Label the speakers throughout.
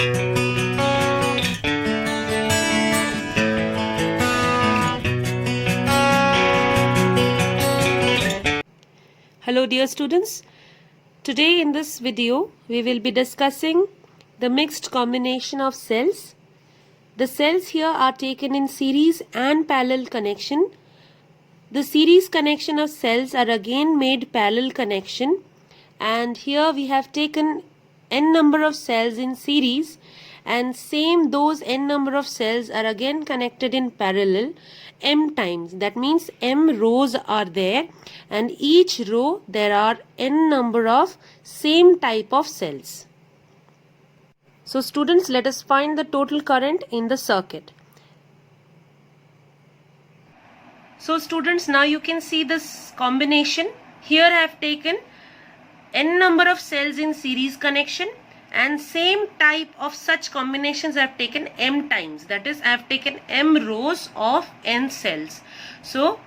Speaker 1: Hello dear students, today in this video we will be discussing the mixed combination of cells. The cells here are taken in series and parallel connection. The series connection of cells are again made parallel connection, and here we have taken n number of cells in series and same those n number of cells are again connected in parallel m times. That means m rows are there and each row there are n number of same type of cells. So students, let us find the total current in the circuit. So students, now you can see this combination. Here I have taken n number of cells in series connection and same type of such combinations I have taken m times. That is, I have taken m rows of n cells. So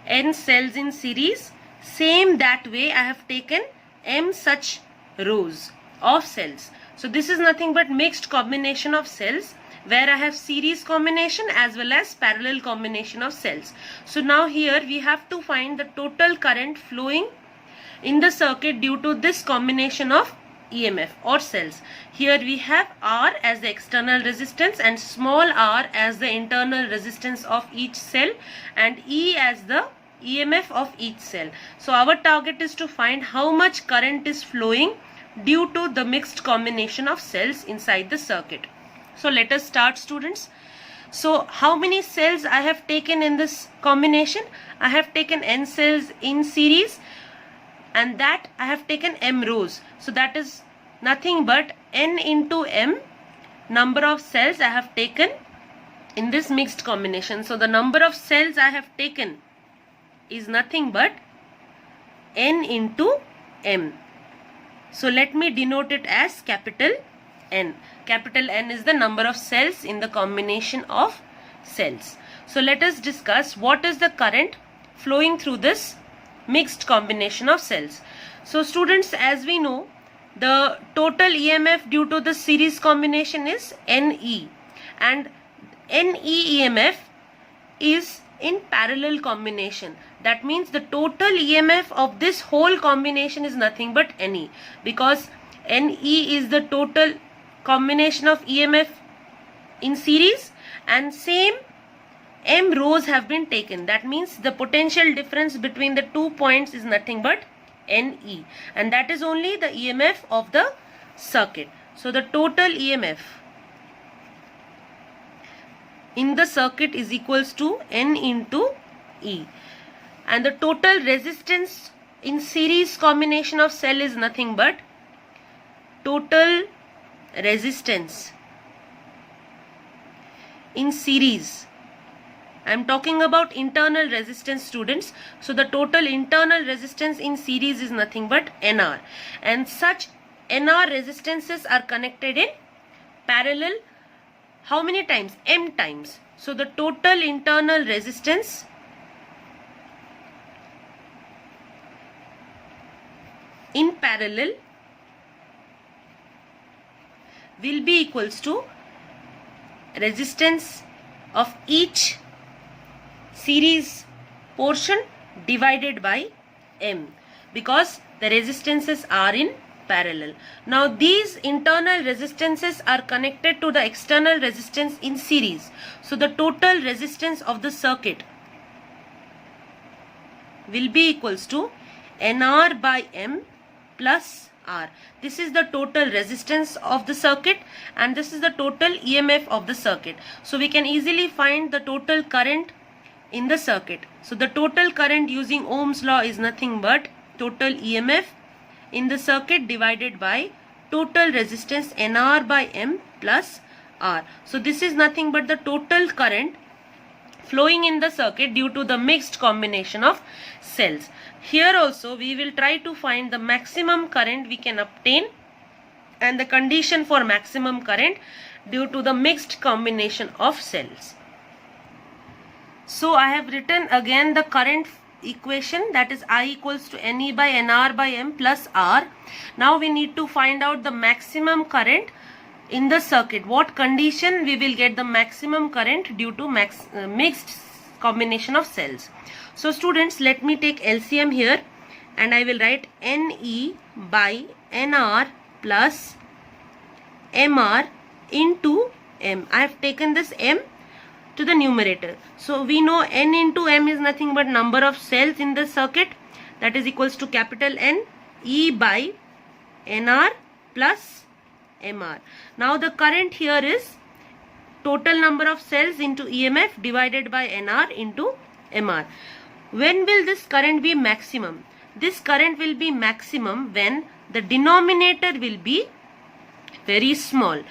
Speaker 1: n cells in series, same that way I have taken m such rows of cells. So this is nothing but mixed combination of cells where I have series combination as well as parallel combination of cells. So now here we have to find the total current flowing in the circuit due to this combination of EMF or cells. Here we have R as the external resistance and small r as the internal resistance of each cell and E as the EMF of each cell. So our target is to find how much current is flowing due to the mixed combination of cells inside the circuit. So let us start, students. So how many cells I have taken in this combination? I have taken n cells in series and that I have taken m rows. So that is nothing but n into m number of cells I have taken in this mixed combination. So the number of cells I have taken is nothing but n into m. So let me denote it as capital N. Capital N is the number of cells in the combination of cells. So let us discuss what is the current flowing through this mixed combination of cells. So students, as we know, the total EMF due to the series combination is NE, and NE EMF is in parallel combination. That means the total EMF of this whole combination is nothing but NE, because NE is the total combination of EMF in series and same m rows have been taken. That means the potential difference between the 2 points is nothing but NE, and that is only the EMF of the circuit. So the total EMF in the circuit is equals to N into E, and the total resistance in series combination of cell is nothing but total resistance in series. I am talking about internal resistance, students. So the total internal resistance in series is nothing but NR, and such NR resistances are connected in parallel how many times? M times. So the total internal resistance in parallel will be equals to resistance of each series portion divided by M, because the resistances are in parallel. Now these internal resistances are connected to the external resistance in series. So the total resistance of the circuit will be equals to NR by M plus R. This is the total resistance of the circuit and this is the total EMF of the circuit. So we can easily find the total current in the circuit. So the total current using Ohm's law is nothing but total EMF in the circuit divided by total resistance NR by M plus R. So this is nothing but the total current flowing in the circuit due to the mixed combination of cells. Here also we will try to find the maximum current we can obtain and the condition for maximum current due to the mixed combination of cells. So I have written again the current equation, that is I equals to NE by NR by M plus R. Now we need to find out the maximum current in the circuit, what condition we will get the maximum current due to mixed combination of cells. So students, let me take LCM here and I will write NE by NR plus MR into M. I have taken this M to the numerator. So we know N into M is nothing but number of cells in the circuit, that is equals to capital N E by NR plus MR. Now the current here is total number of cells into EMF divided by NR into MR. When will this current be maximum? This current will be maximum when the denominator will be very small.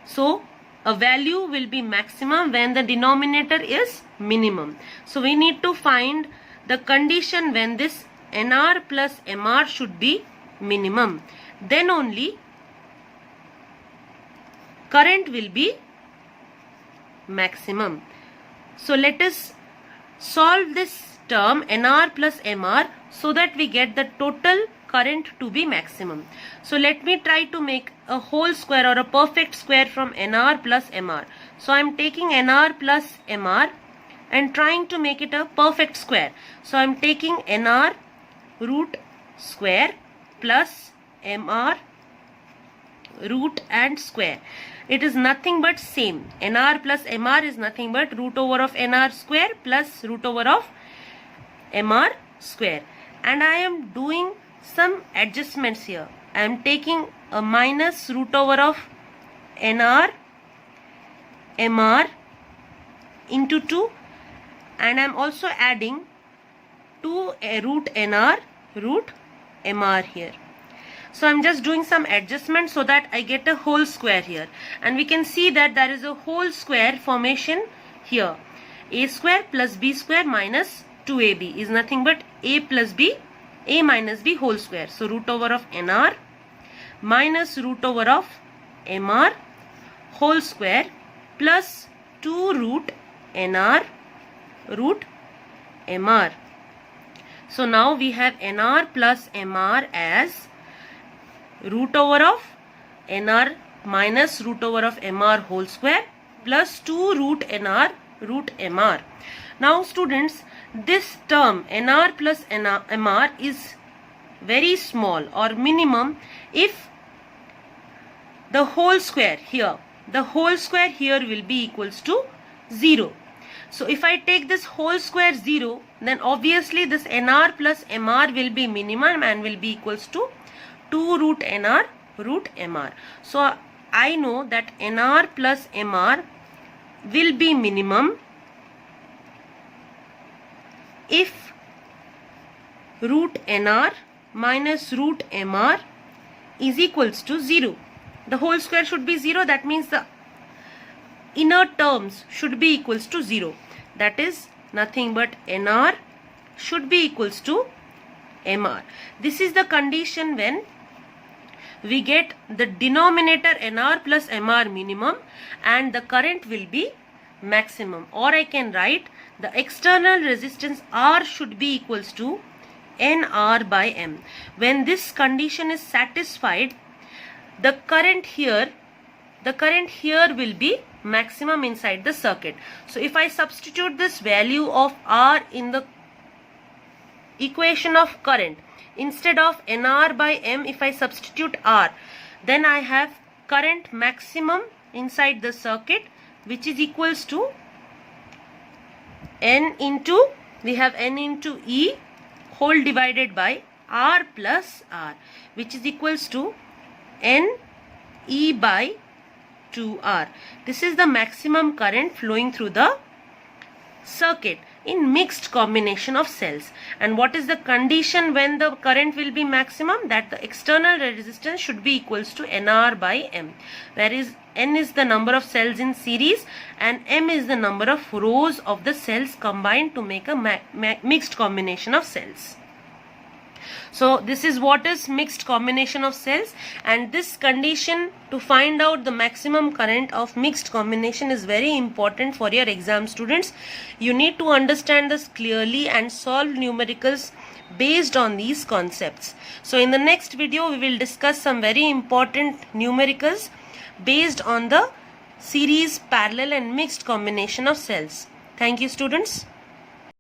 Speaker 1: So a value will be maximum when the denominator is minimum. So we need to find the condition when this NR plus MR should be minimum. Then only current will be maximum. So let us solve this term NR plus MR so that we get the total current to be maximum. So let me try to make a whole square or a perfect square from NR plus MR. So I am taking NR plus MR and trying to make it a perfect square. So I am taking NR root square plus MR root and square. It is nothing but same. NR plus MR is nothing but root over of NR square plus root over of MR square. And I am doing some adjustments here. I am taking a minus root over of NR MR into 2 and I am also adding 2 root NR root MR here. So I am just doing some adjustments so that I get a whole square here, and we can see that there is a whole square formation here. A square plus B square minus 2AB is nothing but A plus B, A minus B whole square. So root over of NR minus root over of MR whole square plus 2 root NR root MR. So now we have NR plus MR as root over of NR minus root over of MR whole square plus 2 root NR root MR. Now students, this term NR plus MR is very small or minimum if the whole square here will be equals to 0. So if I take this whole square 0, then obviously this NR plus MR will be minimum and will be equals to 2 root NR root MR. So I know that NR plus MR will be minimum if root NR minus root MR is equals to 0. The whole square should be 0. That means the inner terms should be equals to 0. That is nothing but NR should be equals to MR. This is the condition when we get the denominator NR plus MR minimum and the current will be maximum. Or I can write the external resistance R should be equals to NR by M. When this condition is satisfied, the current here will be maximum inside the circuit. So if I substitute this value of R in the equation of current, instead of NR by M, if I substitute R, then I have current maximum inside the circuit, which is equals to N into, we have N into E whole divided by R plus R, which is equals to N E by 2R. This is the maximum current flowing through the circuit in mixed combination of cells. And what is the condition when the current will be maximum? That the external resistance should be equals to NR by M, where is N is the number of cells in series and M is the number of rows of the cells combined to make a mixed combination of cells. So this is what is mixed combination of cells, and this condition to find out the maximum current of mixed combination is very important for your exam students. You need to understand this clearly and solve numericals based on these concepts. So in the next video we will discuss some very important numericals based on the series, parallel and mixed combination of cells. Thank you students.